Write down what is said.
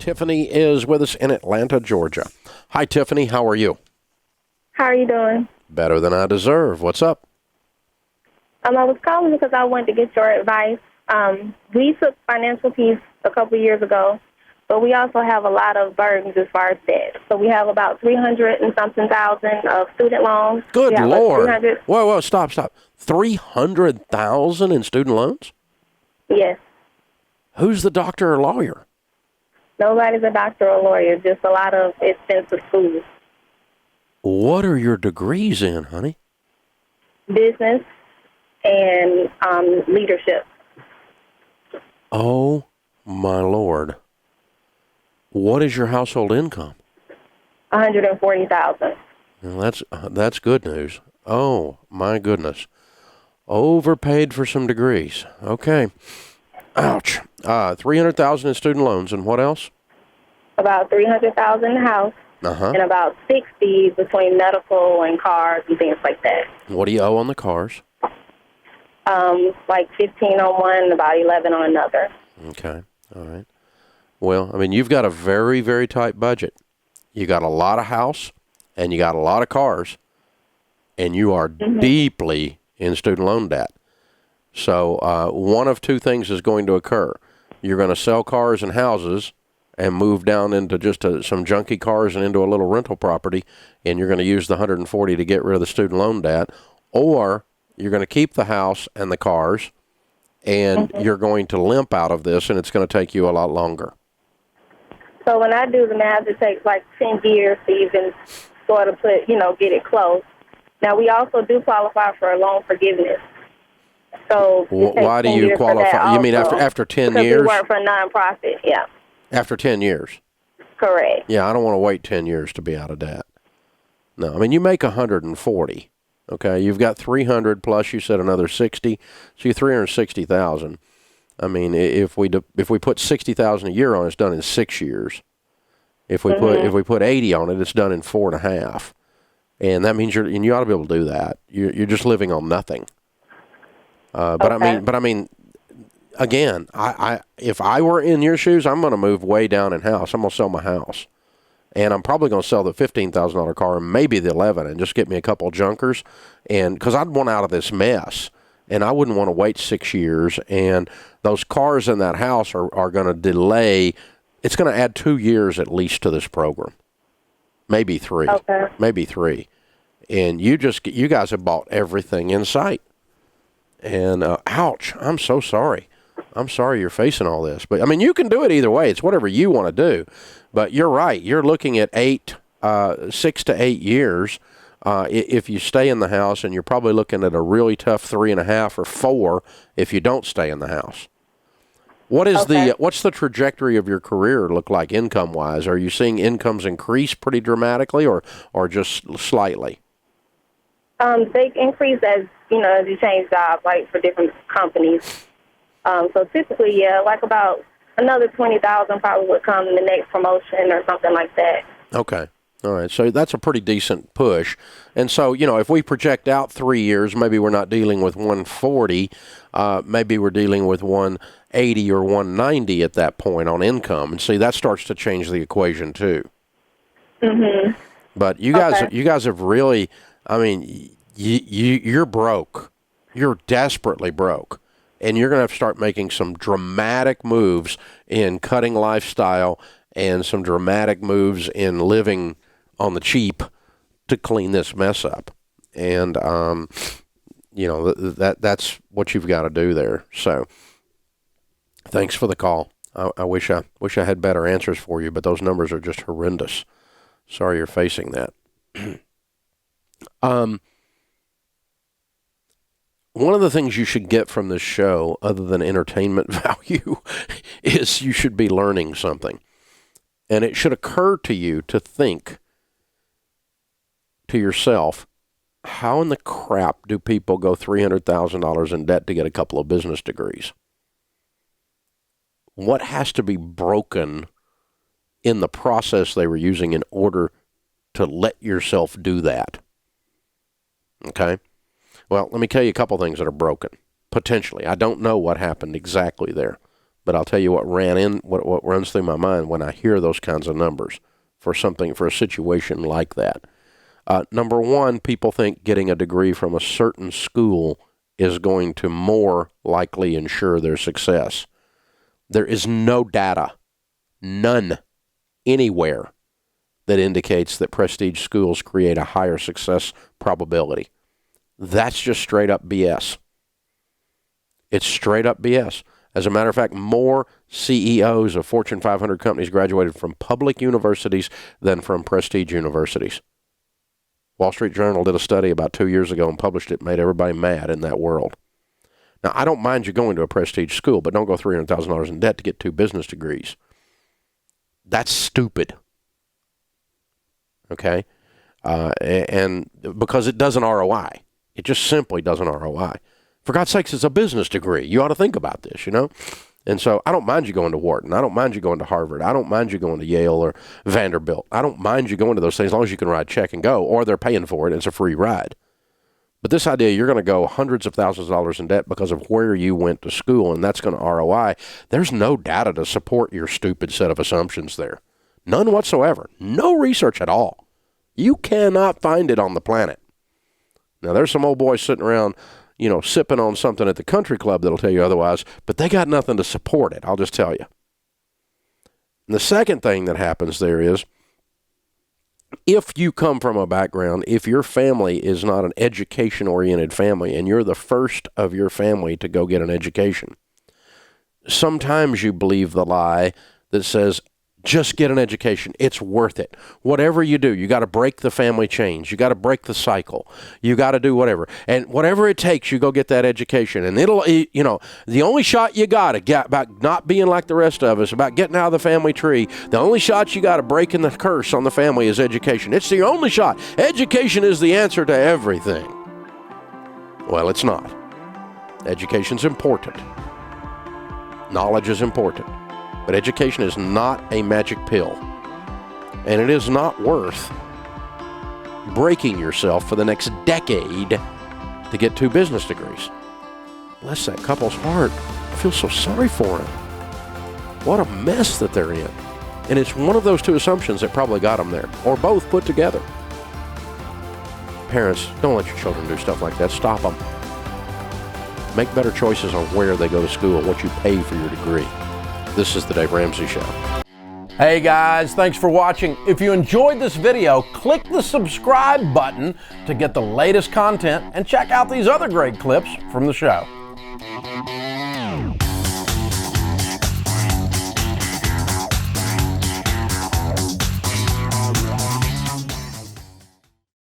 Tiffany is with us in Atlanta, Georgia. Hi, Tiffany. How are you? How are you doing? Better than I deserve. What's up? I was calling because I wanted to get your advice. We took financial peace a couple of years ago, but we also have a lot of burdens as far as debt. So we have about 300 and something thousand of student loans. Good Lord. Whoa, stop. 300,000 in student loans? Yes. Who's the doctor or lawyer? Nobody's a doctor or lawyer, just a lot of expensive schools. What are your degrees in, honey? Business and leadership. Oh, my Lord. What is your household income? $140,000. Well, that's good news. Oh, my goodness. Overpaid for some degrees. Okay. Ouch. 300,000 in student loans, and what else? About 300,000 in the house. And about 60 between medical and cars and things like that. What do you owe on the cars? Like 15 on one, about 11 on another. Okay. All right. Well, I mean, you've got a very, very tight budget. You got a lot of house, and you got a lot of cars, and you are deeply in student loan debt. So one of two things is going to occur. You're going to sell cars and houses and move down into just some junky cars and into a little rental property, and you're going to use the 140 to get rid of the student loan debt, or you're going to keep the house and the cars, and you're going to limp out of this, and it's going to take you a lot longer. So when I do the math, it takes like 10 years to even sort of get it close. Now, we also do qualify for a loan forgiveness. So why do you qualify? You mean after 10 years? Because we work for a nonprofit, yeah. After 10 years? Correct. Yeah, I don't want to wait 10 years to be out of debt. No, I mean, you make 140, okay? You've got 300 plus, you said another 60, so you're 360,000. I mean, if we put 60,000 a year on it, it's done in 6 years. If we put 80 on it, it's done in 4.5. And that means you ought to be able to do that. You're just living on nothing. But I mean, again, if I were in your shoes, I'm going to move way down in house. I'm going to sell my house, and I'm probably going to sell the $15,000 car and maybe the 11, and just get me a couple of junkers, and because I'd want out of this mess, and I wouldn't want to wait 6 years. And those cars in that house are going to delay. It's going to add 2 years at least to this program, maybe 3, maybe 3. And you guys have bought everything in sight. And ouch, I'm so sorry. I'm sorry you're facing all this. But, I mean, you can do it either way. It's whatever you want to do. But you're right. You're looking at 6 to 8 years if you stay in the house, and you're probably looking at a really tough 3.5 or 4 if you don't stay in the house. What's the trajectory of your career look like income-wise? Are you seeing incomes increase pretty dramatically or just slightly? They increase as you change jobs, like for different companies. So typically, yeah, like about another 20,000 probably would come in the next promotion or something like that. Okay. All right. So that's a pretty decent push. And so, if we project out 3 years, maybe we're not dealing with 140, maybe we're dealing with 180 or 190 at that point on income. And see, that starts to change the equation too. But you guys have really, I mean, you're broke. You're desperately broke. And you're going to have to start making some dramatic moves in cutting lifestyle and some dramatic moves in living on the cheap to clean this mess up. And, that's what you've got to do there. So thanks for the call. I wish I had better answers for you, but those numbers are just horrendous. Sorry you're facing that. One of the things you should get from this show, other than entertainment value, is you should be learning something. And it should occur to you to think to yourself, how in the crap do people go $300,000 in debt to get a couple of business degrees? What has to be broken in the process they were using in order to let yourself do that? Okay? Well, let me tell you a couple things that are broken, potentially. I don't know what happened exactly there, But I'll tell you what what runs through my mind when I hear those kinds of numbers for a situation like that. Number one, people think getting a degree from a certain school is going to more likely ensure their success. There is no data, none, anywhere, that indicates that prestige schools create a higher success probability. That's just straight up BS. It's straight up BS. As a matter of fact, more CEOs of Fortune 500 companies graduated from public universities than from prestige universities. Wall Street Journal did a study about 2 years ago and published it, made everybody mad in that world. Now, I don't mind you going to a prestige school, but don't go $300,000 in debt to get 2 business degrees. That's stupid. Okay? And because it doesn't ROI. It just simply doesn't ROI. For God's sakes, it's a business degree. You ought to think about this, you know? And so I don't mind you going to Wharton. I don't mind you going to Harvard. I don't mind you going to Yale or Vanderbilt. I don't mind you going to those things as long as you can ride check and go, or they're paying for it. It's a free ride. But this idea you're going to go hundreds of thousands of dollars in debt because of where you went to school and that's going to ROI, there's no data to support your stupid set of assumptions there. None whatsoever. No research at all. You cannot find it on the planet. Now, there's some old boys sitting around, you know, sipping on something at the country club that'll tell you otherwise, but they got nothing to support it, I'll just tell you. And the second thing that happens there is, if you come from a background, if your family is not an education-oriented family and you're the first of your family to go get an education, sometimes you believe the lie that says, just get an education. It's worth it. Whatever you do, you got to break the family chains. You got to break the cycle. You got to do whatever. And whatever it takes, you go get that education. And it'll, you know, the only shot you got about not being like the rest of us, about getting out of the family tree, the only shot you got of breaking the curse on the family is education. It's the only shot. Education is the answer to everything. Well, it's not. Education's important. Knowledge is important. But education is not a magic pill. And it is not worth breaking yourself for the next decade to get 2 business degrees. Bless that couple's heart. I feel so sorry for them. What a mess that they're in. And it's one of those 2 assumptions that probably got them there, or both put together. Parents, don't let your children do stuff like that. Stop them. Make better choices on where they go to school and what you pay for your degree. This is the Dave Ramsey Show. Hey guys, thanks for watching. If you enjoyed this video, click the subscribe button to get the latest content and check out these other great clips from the show.